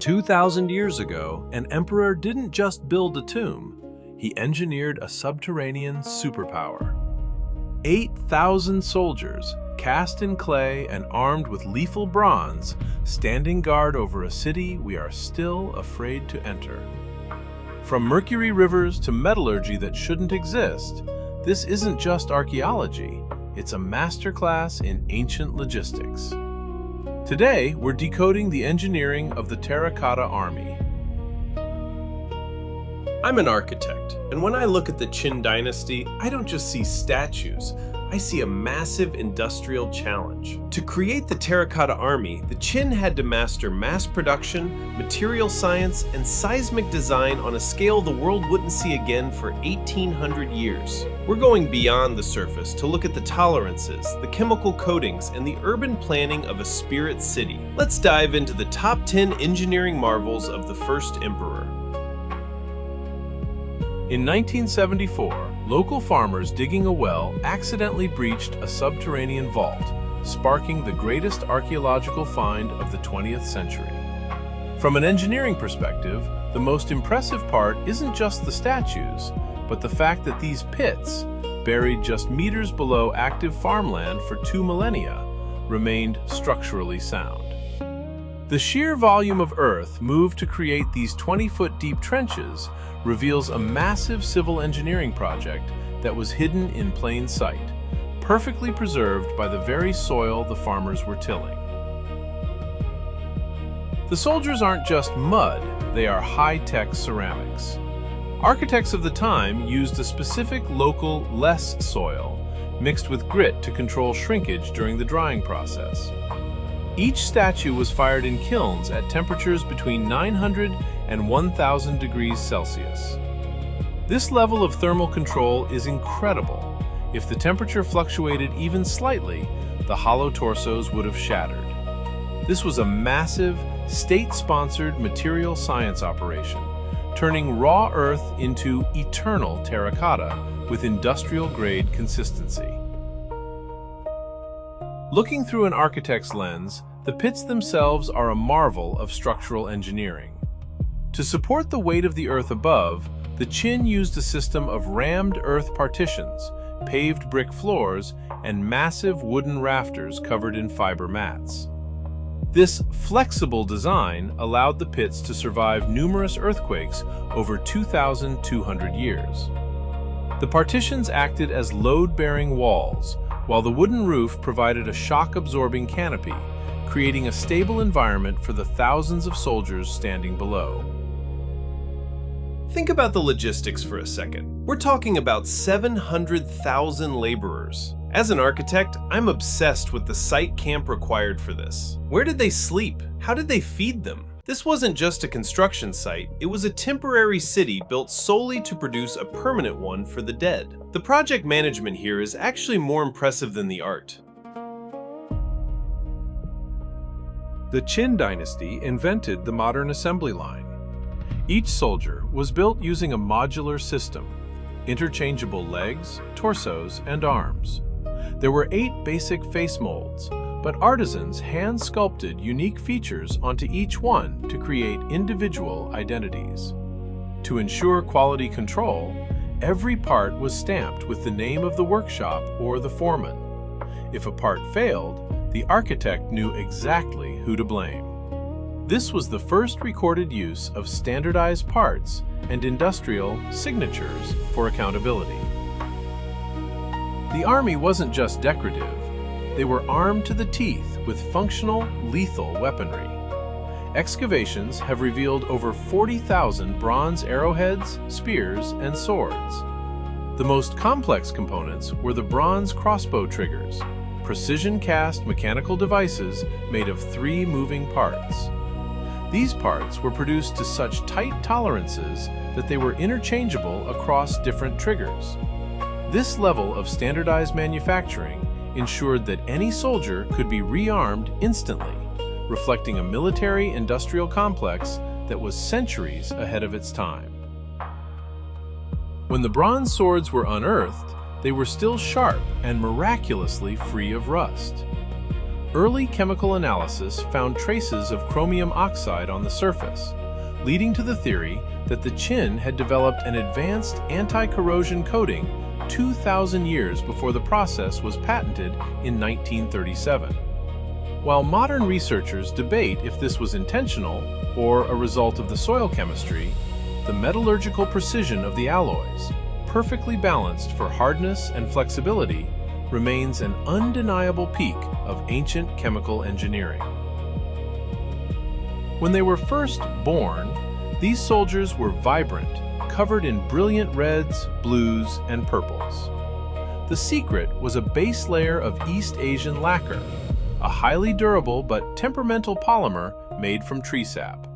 2,000 years ago, an emperor didn't just build a tomb, he engineered a subterranean superpower. 8,000 soldiers, cast in clay and armed with lethal bronze, standing guard over a city we are still afraid to enter. From Mercury rivers to metallurgy that shouldn't exist, this isn't just archaeology, it's a masterclass in ancient logistics. Today, we're decoding the engineering of the Terracotta Army. I'm an architect, and when I look at the Qin Dynasty, I don't just see statues, I see a massive industrial challenge. To create the Terracotta Army, the Qin had to master mass production, material science, and seismic design on a scale the world wouldn't see again for 1,800 years. We're going beyond the surface to look at the tolerances, the chemical coatings, and the urban planning of a spirit city. Let's dive into the top 10 engineering marvels of the first emperor. In 1974, local farmers digging a well accidentally breached a subterranean vault, sparking the greatest archaeological find of the 20th century. From an engineering perspective, the most impressive part isn't just the statues, but the fact that these pits, buried just meters below active farmland for 2 millennia, remained structurally sound. The sheer volume of earth moved to create these 20-foot deep trenches reveals a massive civil engineering project that was hidden in plain sight, perfectly preserved by the very soil the farmers were tilling. The soldiers aren't just mud, they are high-tech ceramics. Architects of the time used a specific local less soil, mixed with grit to control shrinkage during the drying process. Each statue was fired in kilns at temperatures between 900 and 1,000 degrees Celsius. This level of thermal control is incredible. If the temperature fluctuated even slightly, the hollow torsos would have shattered. This was a massive, state-sponsored material science operation, turning raw earth into eternal terracotta with industrial-grade consistency. Looking through an architect's lens, the pits themselves are a marvel of structural engineering. To support the weight of the earth above, the Qin used a system of rammed earth partitions, paved brick floors, and massive wooden rafters covered in fiber mats. This flexible design allowed the pits to survive numerous earthquakes over 2,200 years. The partitions acted as load-bearing walls, while the wooden roof provided a shock-absorbing canopy, creating a stable environment for the thousands of soldiers standing below. Think about the logistics for a second. We're talking about 700,000 laborers. As an architect, I'm obsessed with the site camp required for this. Where did they sleep? How did they feed them? This wasn't just a construction site, it was a temporary city built solely to produce a permanent one for the dead. The project management here is actually more impressive than the art. The Qin Dynasty invented the modern assembly line. Each soldier was built using a modular system, interchangeable legs, torsos, and arms. There were 8 basic face molds, but artisans hand-sculpted unique features onto each one to create individual identities. To ensure quality control, every part was stamped with the name of the workshop or the foreman. If a part failed, the architect knew exactly who to blame. This was the first recorded use of standardized parts and industrial signatures for accountability. The army wasn't just decorative. They were armed to the teeth with functional, lethal weaponry. Excavations have revealed over 40,000 bronze arrowheads, spears, and swords. The most complex components were the bronze crossbow triggers, precision-cast mechanical devices made of 3 moving parts. These parts were produced to such tight tolerances that they were interchangeable across different triggers. This level of standardized manufacturing ensured that any soldier could be rearmed instantly, reflecting a military-industrial complex that was centuries ahead of its time. When the bronze swords were unearthed, they were still sharp and miraculously free of rust. Early chemical analysis found traces of chromium oxide on the surface, leading to the theory that the Qin had developed an advanced anti-corrosion coating 2,000 years before the process was patented in 1937. While modern researchers debate if this was intentional or a result of the soil chemistry, the metallurgical precision of the alloys, perfectly balanced for hardness and flexibility, remains an undeniable peak of ancient chemical engineering. When they were first born, these soldiers were vibrant, covered in brilliant reds, blues, and purples. The secret was a base layer of East Asian lacquer, a highly durable but temperamental polymer made from tree sap.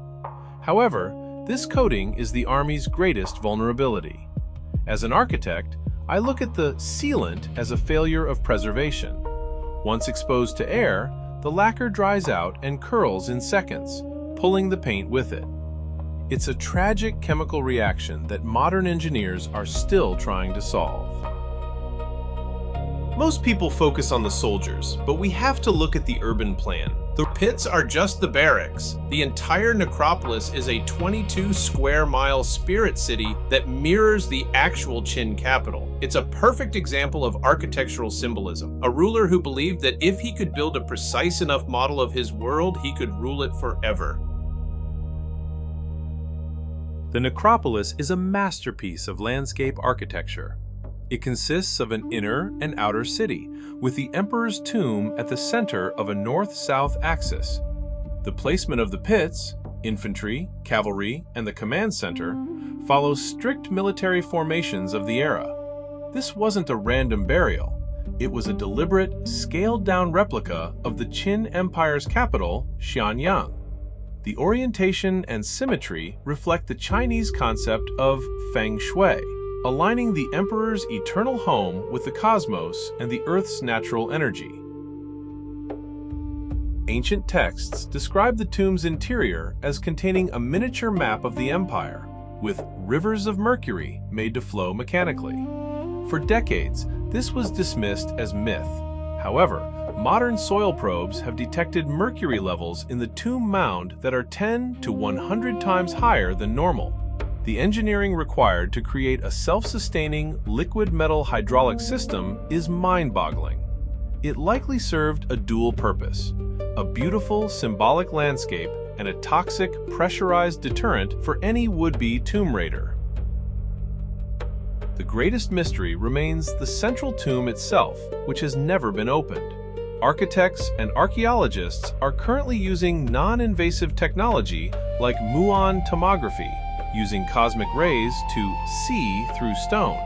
However, this coating is the Army's greatest vulnerability. As an architect, I look at the sealant as a failure of preservation. Once exposed to air, the lacquer dries out and curls in seconds, pulling the paint with it. It's a tragic chemical reaction that modern engineers are still trying to solve. Most people focus on the soldiers, but we have to look at the urban plan. The pits are just the barracks. The entire necropolis is a 22-square-mile spirit city that mirrors the actual Qin capital. It's a perfect example of architectural symbolism. A ruler who believed that if he could build a precise enough model of his world, he could rule it forever. The necropolis is a masterpiece of landscape architecture. It consists of an inner and outer city, with the emperor's tomb at the center of a north-south axis. The placement of the pits, infantry, cavalry, and the command center follows strict military formations of the era. This wasn't a random burial. It was a deliberate, scaled-down replica of the Qin Empire's capital, Xianyang. The orientation and symmetry reflect the Chinese concept of feng shui, aligning the emperor's eternal home with the cosmos and the Earth's natural energy. Ancient texts describe the tomb's interior as containing a miniature map of the empire, with rivers of Mercury made to flow mechanically. For decades, this was dismissed as myth. However, modern soil probes have detected mercury levels in the tomb mound that are 10 to 100 times higher than normal. The engineering required to create a self-sustaining liquid metal hydraulic system is mind-boggling. It likely served a dual purpose: a beautiful symbolic landscape and a toxic pressurized deterrent for any would-be tomb raider. The greatest mystery remains the central tomb itself, which has never been opened. Architects and archaeologists are currently using non-invasive technology like muon tomography, using cosmic rays to see through stone,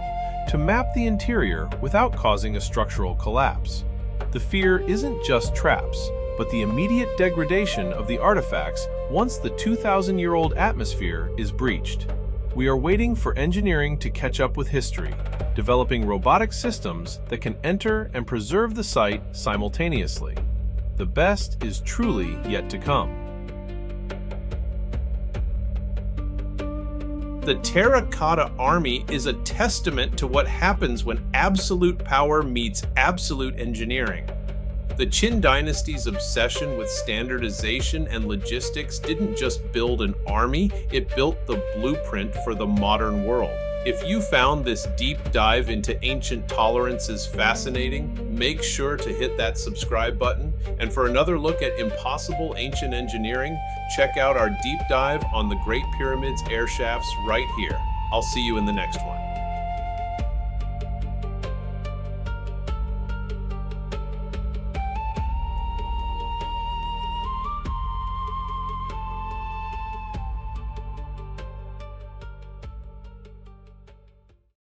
to map the interior without causing a structural collapse. The fear isn't just traps, but the immediate degradation of the artifacts once the 2,000-year-old atmosphere is breached. We are waiting for engineering to catch up with history, developing robotic systems that can enter and preserve the site simultaneously. The best is truly yet to come. The Terracotta Army is a testament to what happens when absolute power meets absolute engineering. The Qin dynasty's obsession with standardization and logistics didn't just build an army, it built the blueprint for the modern world. If you found this deep dive into ancient tolerances fascinating, make sure to hit that subscribe button. And for another look at impossible ancient engineering, check out our deep dive on the Great Pyramid's air shafts right here. I'll see you in the next one.